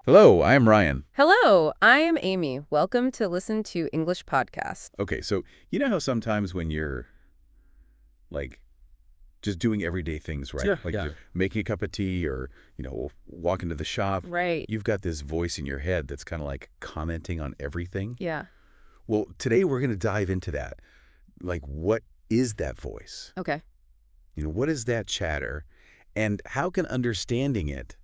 Hello, I am Ryan. Hello, I am Amy. Welcome to Listen to English Podcast. Okay, so you know how sometimes when you're like just doing everyday things, right? Sure, Like yeah. you're making a cup of tea or, walking to the shop, Right. you've got this voice in your head that's kind of like commenting on everything. Yeah. Well, today we're going to dive into that. Like, what is that voice? Okay. What is that chatter? And how can understanding it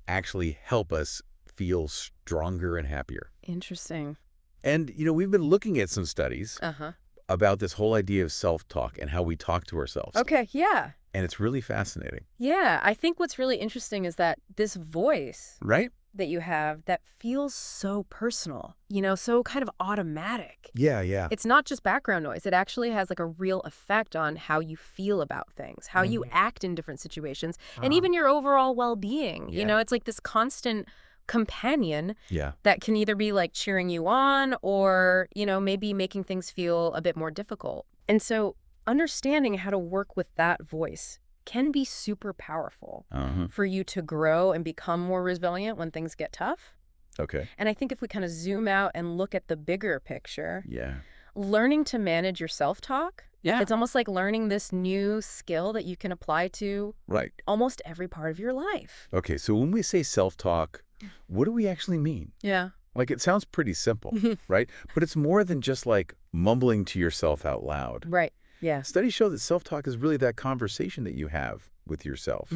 actually help us feel stronger and happier? Interesting. And, we've been looking at some studies Uh-huh. about this whole idea of self-talk and how we talk to ourselves. Okay, yeah. And it's really fascinating. Yeah, I think what's really interesting is that this voice Right? that you have that feels so personal, so kind of automatic. Yeah. It's not just background noise. It actually has like a real effect on how you feel about things, how you act in different situations, and even your overall well-being. Yeah. It's like this constant companion Yeah. that can either be like cheering you on or, maybe making things feel a bit more difficult. And so understanding how to work with that voice can be super powerful Uh-huh. for you to grow and become more resilient when things get tough. Okay. And I think if we kind of zoom out and look at the bigger picture, Yeah. learning to manage your self-talk, Yeah. it's almost like learning this new skill that you can apply to Right. almost every part of your life. Okay, so when we say self-talk, what do we actually mean? Yeah. Like, it sounds pretty simple, right? But it's more than just like mumbling to yourself out loud. Right. Yeah. Studies show that self-talk is really that conversation that you have with yourself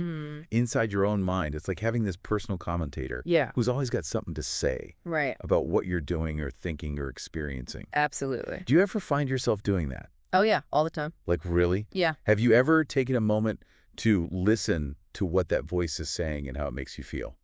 inside your own mind. It's like having this personal commentator Yeah. who's always got something to say Right. about what you're doing or thinking or experiencing. Absolutely. Do you ever find yourself doing that? Oh, yeah. All the time. Like, really? Yeah. Have you ever taken a moment to listen to what that voice is saying and how it makes you feel?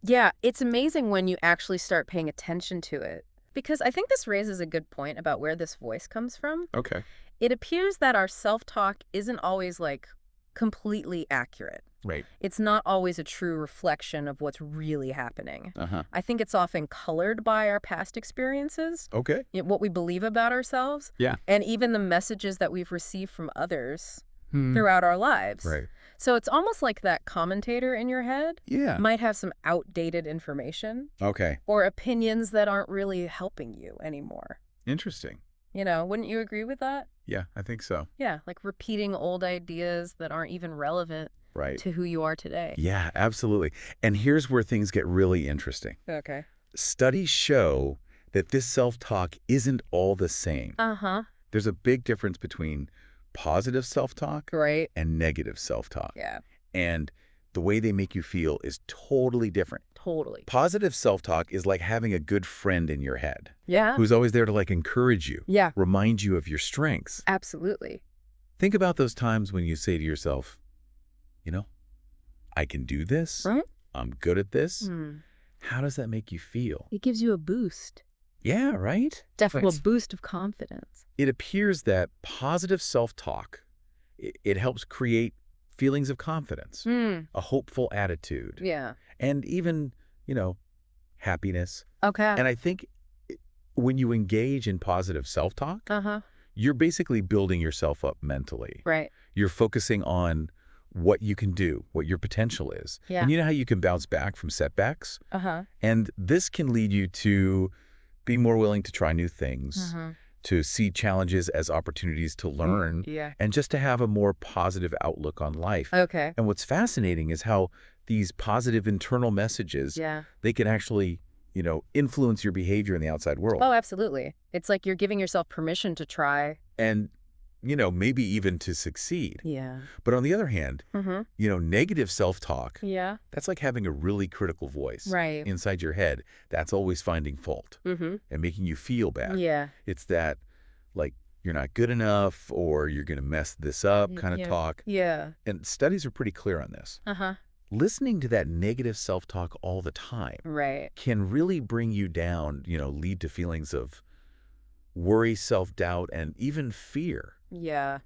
Yeah. It's amazing when you actually start paying attention to it. Because I think this raises a good point about where this voice comes from. Okay. It appears that our self-talk isn't always like completely accurate. Right. It's not always a true reflection of what's really happening. Uh-huh. I think it's often colored by our past experiences, Okay. what we believe about ourselves, Yeah. and even the messages that we've received from others throughout our lives. Right. So it's almost like that commentator in your head Yeah. might have some outdated information Okay. or opinions that aren't really helping you anymore. Interesting. Wouldn't you agree with that? Yeah, I think so. Yeah, like repeating old ideas that aren't even relevant Right. to who you are today. Yeah, absolutely. And here's where things get really interesting. Okay. Studies show that this self-talk isn't all the same. Uh-huh. There's a big difference between positive self-talk Right. and negative self-talk. Yeah, And the way they make you feel is totally different. totally. Positive self-talk is like having a good friend in your head Yeah. who's always there to like encourage you, Yeah, remind you of your strengths. absolutely. Think about those times when you say to yourself, I can do this. Right? I'm good at this. How does that make you feel? It gives you a boost. Yeah, right? Definitely a boost of confidence. It appears that positive self-talk, it helps create feelings of confidence, a hopeful attitude, Yeah. and even, happiness. Okay. And I think when you engage in positive self-talk, Uh-huh. you're basically building yourself up mentally. Right. You're focusing on what you can do, what your potential is. Yeah. And you know how you can bounce back from setbacks? Uh-huh. And this can lead you to be more willing to try new things, to see challenges as opportunities to learn, Yeah. and just to have a more positive outlook on life. Okay. And what's fascinating is how these positive internal messages, Yeah. they can actually, influence your behavior in the outside world. Oh, absolutely. It's like you're giving yourself permission to try. And, maybe even to succeed. Yeah. But on the other hand, Mm-hmm. negative self-talk, Yeah. that's like having a really critical voice Right. inside your head that's always finding fault Mm-hmm. and making you feel bad. Yeah. It's that, like, you're not good enough or you're going to mess this up kind of Yeah. talk. Yeah. And studies are pretty clear on this. Uh-huh. Listening to that negative self-talk all the time Right. can really bring you down, lead to feelings of worry, self-doubt, and even fear. Yeah.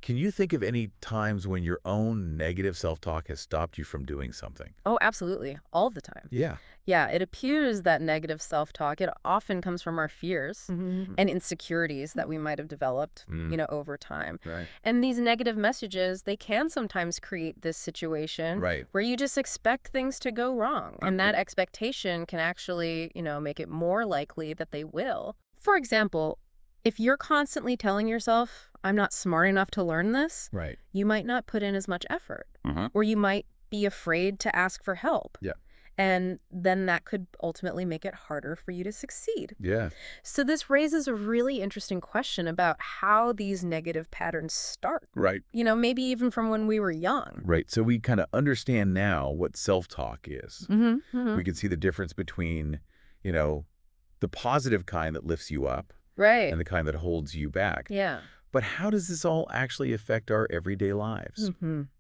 Can you think of any times when your own negative self-talk has stopped you from doing something? Oh, absolutely. All the time. Yeah. Yeah, it appears that negative self-talk, it often comes from our fears and insecurities that we might have developed, over time. Right. And these negative messages, they can sometimes create this situation Right. where you just expect things to go wrong. And that expectation can actually, make it more likely that they will. For example, if you're constantly telling yourself, I'm not smart enough to learn this, Right. you might not put in as much effort, Uh-huh. or you might be afraid to ask for help. Yeah. And then that could ultimately make it harder for you to succeed. Yeah. So this raises a really interesting question about how these negative patterns start. Right. Maybe even from when we were young. Right. So we kind of understand now what self-talk is. Mm-hmm. We can see the difference between, the positive kind that lifts you up Right. and the kind that holds you back. Yeah. But how does this all actually affect our everyday lives?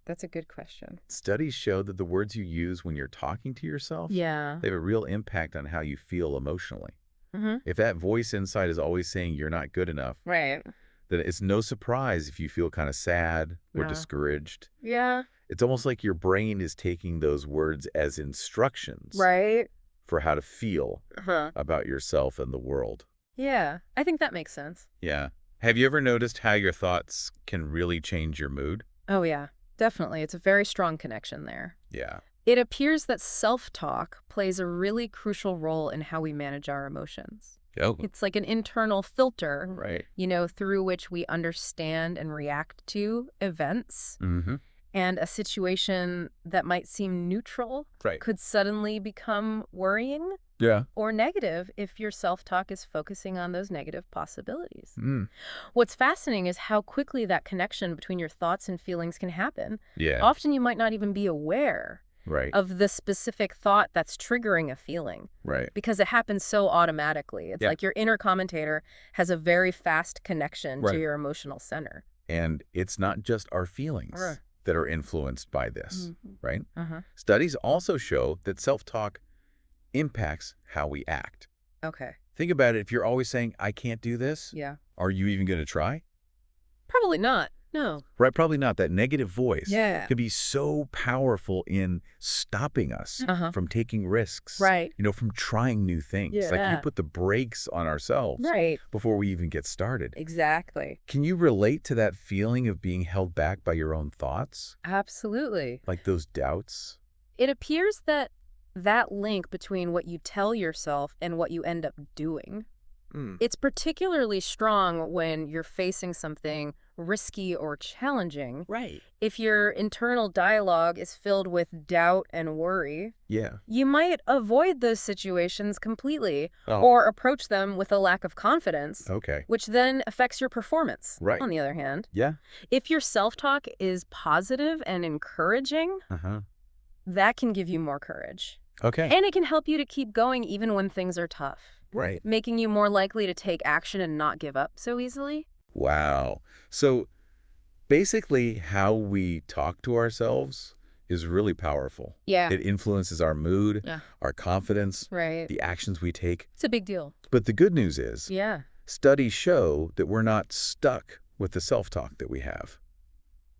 That's a good question. Studies show that the words you use when you're talking to yourself, Yeah. they have a real impact on how you feel emotionally. Mm-hmm. If that voice inside is always saying you're not good enough, Right. then it's no surprise if you feel kind of sad or Yeah. discouraged. Yeah. It's almost like your brain is taking those words as instructions Right. for how to feel Uh-huh. about yourself and the world. Yeah. I think that makes sense. Yeah. Have you ever noticed how your thoughts can really change your mood? Oh, yeah. Definitely. It's a very strong connection there. Yeah. It appears that self-talk plays a really crucial role in how we manage our emotions. Oh, It's like an internal filter, right. through which we understand and react to events. Mm-hmm. And a situation that might seem neutral Right. could suddenly become worrying Yeah. or negative if your self-talk is focusing on those negative possibilities. Mm. What's fascinating is how quickly that connection between your thoughts and feelings can happen. Yeah. Often you might not even be aware Right. of the specific thought that's triggering a feeling Right. because it happens so automatically. It's Yeah. like your inner commentator has a very fast connection Right. to your emotional center. And it's not just our feelings Right. that are influenced by this, right? Uh-huh. Studies also show that self-talk impacts how we act. Okay. Think about it. If you're always saying, I can't do this, Yeah. are you even going to try? Probably not. No. Right? Probably not. That negative voice Yeah. can be so powerful in stopping us Uh-huh. from taking risks, Right. from trying new things. Like Yeah. we put the brakes on ourselves Right. before we even get started. Exactly. Can you relate to that feeling of being held back by your own thoughts? Absolutely. Like those doubts? It appears that link between what you tell yourself and what you end up doing, it's particularly strong when you're facing something risky or challenging. Right. If your internal dialogue is filled with doubt and worry, Yeah. you might avoid those situations completely Oh. or approach them with a lack of confidence, Okay. which then affects your performance. Right. On the other hand, Yeah. if your self-talk is positive and encouraging, Uh-huh. that can give you more courage. Okay. And it can help you to keep going even when things are tough, Right. making you more likely to take action and not give up so easily. Wow. So basically how we talk to ourselves is really powerful. Yeah. It influences our mood, Yeah. our confidence, Right. the actions we take. It's a big deal. But the good news is Yeah. studies show that we're not stuck with the self-talk that we have.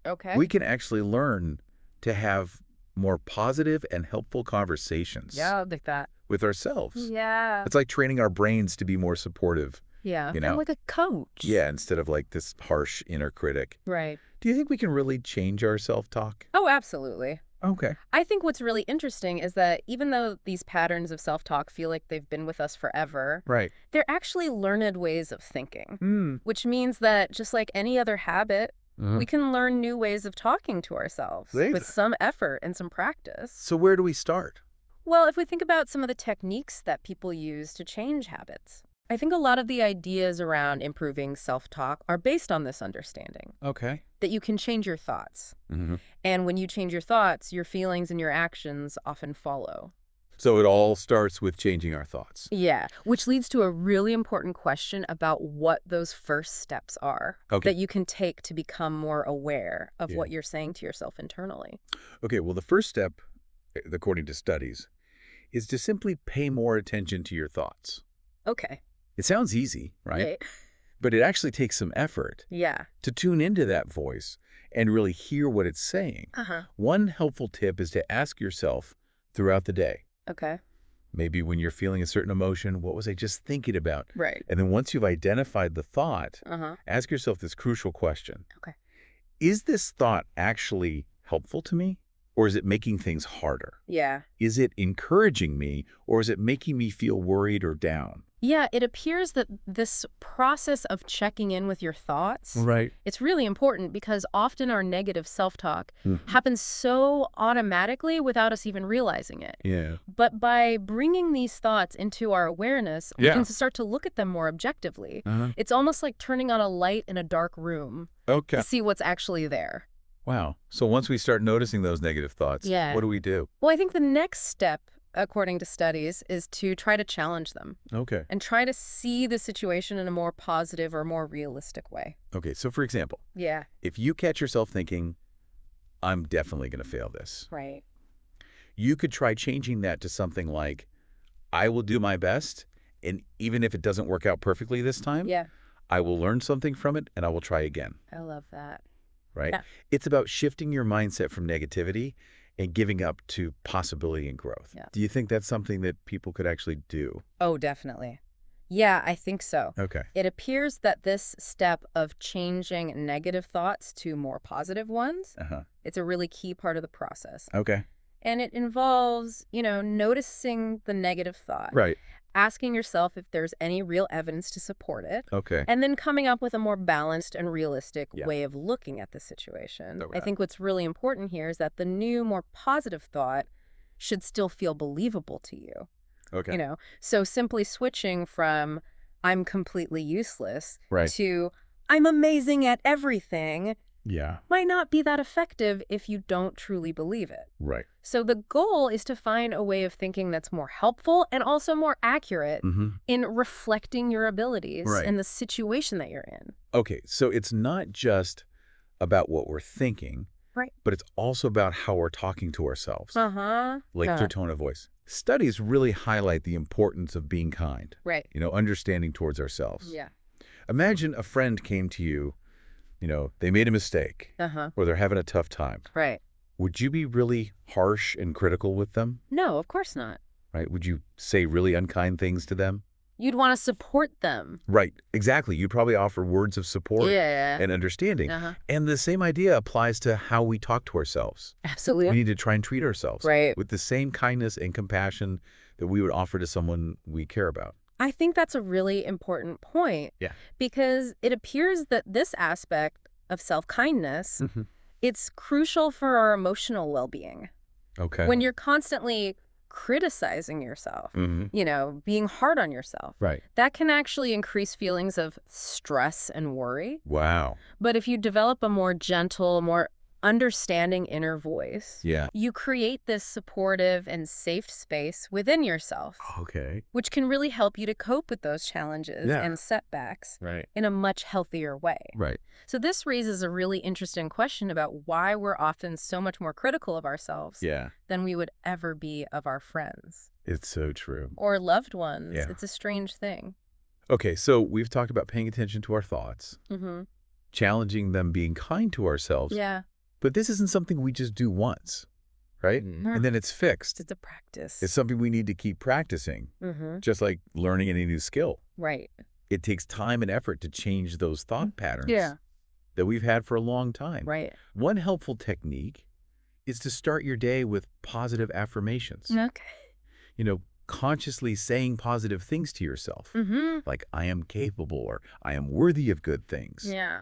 Okay. We can actually learn to have more positive and helpful conversations Yeah, like that. with ourselves. Yeah. It's like training our brains to be more supportive. Yeah. You know? I'm like a coach. Yeah, instead of like this harsh inner critic. Right. Do you think we can really change our self-talk? Oh, absolutely. Okay. I think what's really interesting is that even though these patterns of self-talk feel like they've been with us forever, Right. they're actually learned ways of thinking, which means that just like any other habit, we can learn new ways of talking to ourselves Amazing. with some effort and some practice. So where do we start? Well, if we think about some of the techniques that people use to change habits, I think a lot of the ideas around improving self-talk are based on this understanding Okay. that you can change your thoughts. Mm-hmm. And when you change your thoughts, your feelings and your actions often follow. So it all starts with changing our thoughts. Yeah, which leads to a really important question about what those first steps are Okay. that you can take to become more aware of Yeah. what you're saying to yourself internally. Okay, well, the first step, according to studies, is to simply pay more attention to your thoughts. Okay. It sounds easy, right? But it actually takes some effort Yeah. to tune into that voice and really hear what it's saying. Uh-huh. One helpful tip is to ask yourself throughout the day, Okay. maybe when you're feeling a certain emotion, what was I just thinking about? Right. And then once you've identified the thought, Uh-huh. ask yourself this crucial question. Okay. Is this thought actually helpful to me, or is it making things harder? Yeah. Is it encouraging me, or is it making me feel worried or down? Yeah, it appears that this process of checking in with your thoughts, Right. it's really important because often our negative self-talk Mhm. happens so automatically without us even realizing it. Yeah. But by bringing these thoughts into our awareness, we Yeah. can start to look at them more objectively. Uh-huh. It's almost like turning on a light in a dark room Okay. to see what's actually there. Wow. So once we start noticing those negative thoughts, Yeah. what do we do? Well, I think the next step, according to studies, is to try to challenge them Okay. and try to see the situation in a more positive or more realistic way. Okay. So for example, Yeah, if you catch yourself thinking, I'm definitely going to fail this, right. you could try changing that to something like, I will do my best, and even if it doesn't work out perfectly this time, Yeah, I will learn something from it and I will try again, I love that. right? Yeah. It's about shifting your mindset from negativity and giving up to possibility and growth. Yeah. Do you think that's something that people could actually do? Oh, definitely. Yeah, I think so. Okay. It appears that this step of changing negative thoughts to more positive ones, Uh-huh. it's a really key part of the process. Okay. And it involves, noticing the negative thought, Right. asking yourself if there's any real evidence to support it, Okay. and then coming up with a more balanced and realistic Yeah. way of looking at the situation. Okay. I think what's really important here is that the new, more positive thought should still feel believable to you. Okay. So simply switching from I'm completely useless Right. to I'm amazing at everything Yeah. might not be that effective if you don't truly believe it. Right. So the goal is to find a way of thinking that's more helpful and also more accurate Mm-hmm. in reflecting your abilities Right. and the situation that you're in. Okay. So it's not just about what we're thinking, Right. but it's also about how we're talking to ourselves, Uh-huh. like Yeah. their tone of voice. Studies really highlight the importance of being kind, Right. understanding towards ourselves. Yeah. Imagine a friend came to you, they made a mistake Uh-huh. or they're having a tough time. Right. Would you be really harsh and critical with them, No, of course not. right? Would you say really unkind things to them? You'd want to support them. Right, exactly. You'd probably offer words of support Yeah. and understanding. Uh-huh. And the same idea applies to how we talk to ourselves. We Absolutely. need to try and treat ourselves Right. with the same kindness and compassion that we would offer to someone we care about. I think that's a really important point. Yeah. Because it appears that this aspect of self-kindness, Mm-hmm. it's crucial for our emotional well-being. Okay. When you're constantly criticizing yourself, Mm-hmm. being hard on yourself, Right. that can actually increase feelings of stress and worry. Wow. But if you develop a more gentle, more understanding inner voice, Yeah. you create this supportive and safe space within yourself, Okay. which can really help you to cope with those challenges Yeah. and setbacks Right. in a much healthier way. Right. So this raises a really interesting question about why we're often so much more critical of ourselves Yeah. than we would ever be of our friends It's so true. or loved ones. Yeah. It's a strange thing. Okay, so we've talked about paying attention to our thoughts, Mm-hmm. challenging them, being kind to ourselves. Yeah. But this isn't something we just do once, right? And then it's fixed. It's a practice. It's something we need to keep practicing, Mm-hmm. just like learning any new skill. Right. It takes time and effort to change those thought patterns Yeah. that we've had for a long time. Right. One helpful technique is to start your day with positive affirmations. Okay. Consciously saying positive things to yourself, Mm-hmm. like I am capable or I am worthy of good things. Yeah.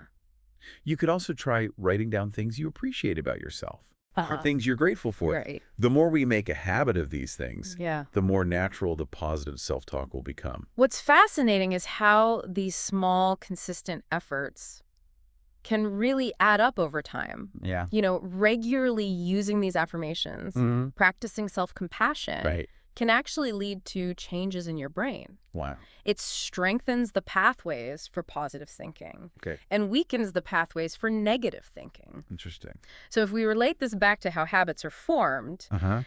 You could also try writing down things you appreciate about yourself or things you're grateful for. Right. The more we make a habit of these things, Yeah. the more natural the positive self-talk will become. What's fascinating is how these small, consistent efforts can really add up over time. Yeah. Regularly using these affirmations, Mm-hmm. practicing self-compassion Right. can actually lead to changes in your brain. Wow. It strengthens the pathways for positive thinking Okay. and weakens the pathways for negative thinking. Interesting. So if we relate this back to how habits are formed, Uh-huh.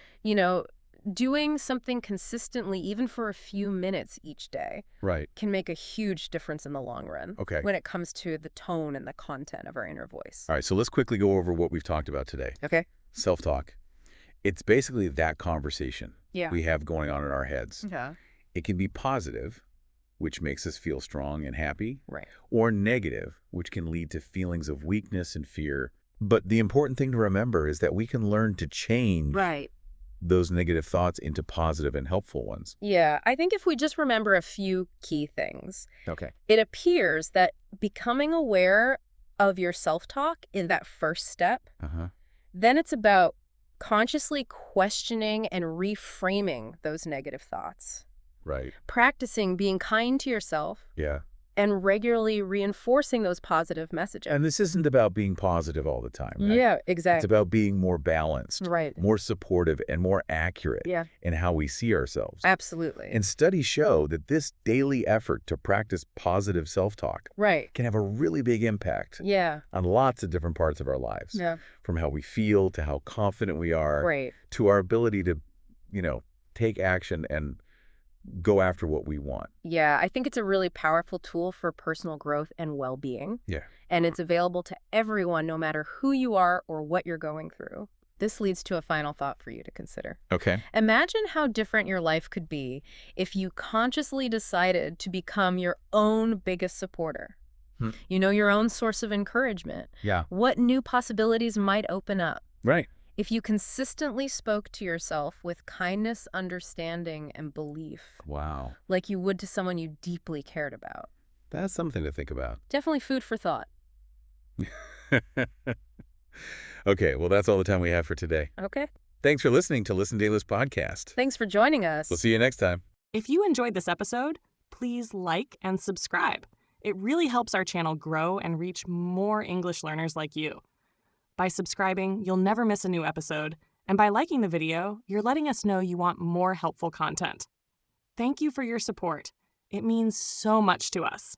doing something consistently, even for a few minutes each day, Right. can make a huge difference in the long run. Okay. When it comes to the tone and the content of our inner voice. All right, so let's quickly go over what we've talked about today. Okay. Self-talk. It's basically that conversation Yeah. we have going on in our heads. Yeah. It can be positive, which makes us feel strong and happy, Right. or negative, which can lead to feelings of weakness and fear. But the important thing to remember is that we can learn to change Right. those negative thoughts into positive and helpful ones. Yeah, I think if we just remember a few key things, Okay. it appears that becoming aware of your self-talk is that first step. Uh-huh. Then it's about consciously questioning and reframing those negative thoughts. Right. Practicing being kind to yourself Yeah. and regularly reinforcing those positive messages. And this isn't about being positive all the time, right? Yeah, It's exactly. about being more balanced, Right. more supportive, and more accurate Yeah, in how we see ourselves. absolutely. And studies show that this daily effort to practice positive self-talk Right. can have a really big impact Yeah. on lots of different parts of our lives, Yeah. from how we feel to how confident we are, Right. to our ability to, take action and go after what we want. Yeah, I think it's a really powerful tool for personal growth and well-being. Yeah. And it's available to everyone, no matter who you are or what you're going through. This leads to a final thought for you to consider. Okay. Imagine how different your life could be if you consciously decided to become your own biggest supporter. Your own source of encouragement. Yeah. What new possibilities might open up? Right. If you consistently spoke to yourself with kindness, understanding, and belief, Wow. like you would to someone you deeply cared about. That's something to think about. Definitely food for thought. Okay, well, that's all the time we have for today. Okay. Thanks for listening to Listen Dailys podcast. Thanks for joining us. We'll see you next time. If you enjoyed this episode, please like and subscribe. It really helps our channel grow and reach more English learners like you. By subscribing, you'll never miss a new episode, and by liking the video, you're letting us know you want more helpful content. Thank you for your support. It means so much to us.